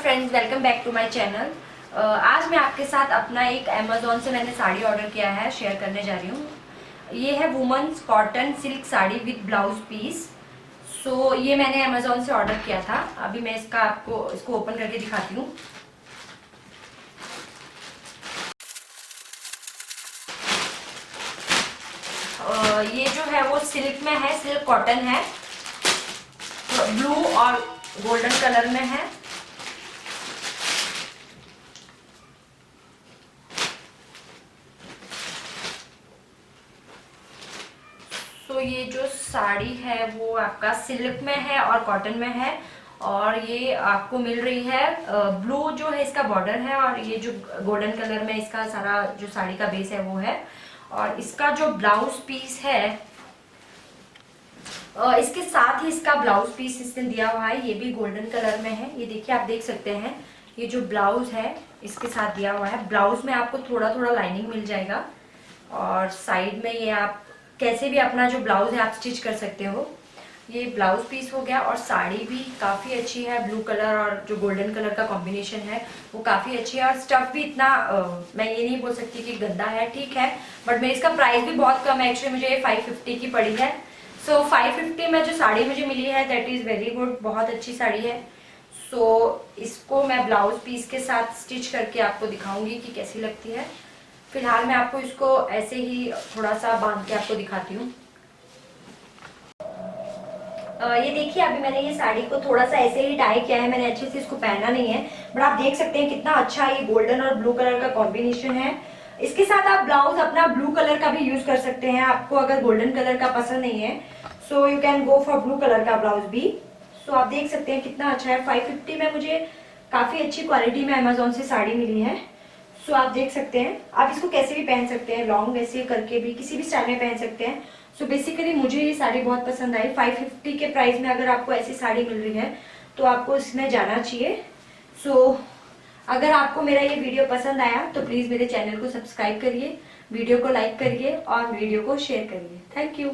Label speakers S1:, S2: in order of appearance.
S1: Friends, welcome back to my channel. आज मैं आपके साथ अपना एक अमेज़ॉन से मैंने साड़ी ऑर्डर किया है, शेयर करने जा रही हूँ। ये है women's cotton silk sari with blouse piece. So ये मैंने अमेज़ॉन से ऑर्डर किया था। अभी मैं इसको ओपन करके दिखाती हूँ। ये जो है वो सिल्क में है, सिल्क कॉटन है, ब्लू और गोल्डन कलर में है। तो ये जो साड़ी है वो आपका सिल्क में है और कॉटन में है, और ये आपको मिल रही है ब्लू जो है इसका बॉर्डर है, और ये जो गोल्डन कलर में इसका सारा जो साड़ी का बेस है वो है। और इसका जो ब्लाउज पीस है, इसके साथ ही इसका ब्लाउज पीस इसने दिया हुआ है, ये भी गोल्डन कलर में है। ये देखिए, आप देख सकते हैं, ये जो ब्लाउज है इसके साथ दिया हुआ है। ब्लाउज में आपको थोड़ा थोड़ा लाइनिंग मिल जाएगा, और साइड में ये आप कैसे भी अपना जो ब्लाउज है आप स्टिच कर सकते हो। ये ब्लाउज पीस हो गया, और साड़ी भी काफ़ी अच्छी है। ब्लू कलर और जो गोल्डन कलर का कॉम्बिनेशन है वो काफ़ी अच्छी है, और स्टफ भी इतना मैं ये नहीं बोल सकती कि गंदा है, ठीक है, बट मैं इसका प्राइस भी बहुत कम है। एक्चुअली मुझे ये 550 की पड़ी है। सो 550 में जो साड़ी मुझे मिली है दैट इज़ वेरी गुड, बहुत अच्छी साड़ी है। सो इसको मैं ब्लाउज पीस के साथ स्टिच करके आपको दिखाऊंगी कि कैसी लगती है। फिलहाल मैं आपको इसको ऐसे ही थोड़ा सा बांध के आपको दिखाती हूँ। ये देखिए, अभी मैंने ये साड़ी को थोड़ा सा ऐसे ही टाई किया है, मैंने अच्छे से इसको पहना नहीं है, बट आप देख सकते हैं कितना अच्छा ये गोल्डन और ब्लू कलर का कॉम्बिनेशन है। इसके साथ आप ब्लाउज अपना ब्लू कलर का भी यूज कर सकते हैं। आपको अगर गोल्डन कलर का पसंद नहीं है, so you can go for blue colour का ब्लाउज भी। सो आप देख सकते हैं कितना अच्छा है। 550 में मुझे काफी अच्छी क्वालिटी में अमेजोन से साड़ी मिली है। सो आप देख सकते हैं, आप इसको कैसे भी पहन सकते हैं, लॉन्ग ऐसे करके भी किसी भी स्टाइल में पहन सकते हैं। सो बेसिकली मुझे ये साड़ी बहुत पसंद आई। 550 के प्राइस में अगर आपको ऐसी साड़ी मिल रही है तो आपको इसमें जाना चाहिए। सो अगर आपको मेरा ये वीडियो पसंद आया तो प्लीज़ मेरे चैनल को सब्सक्राइब करिए, वीडियो को लाइक करिए और वीडियो को शेयर करिए। Thank you.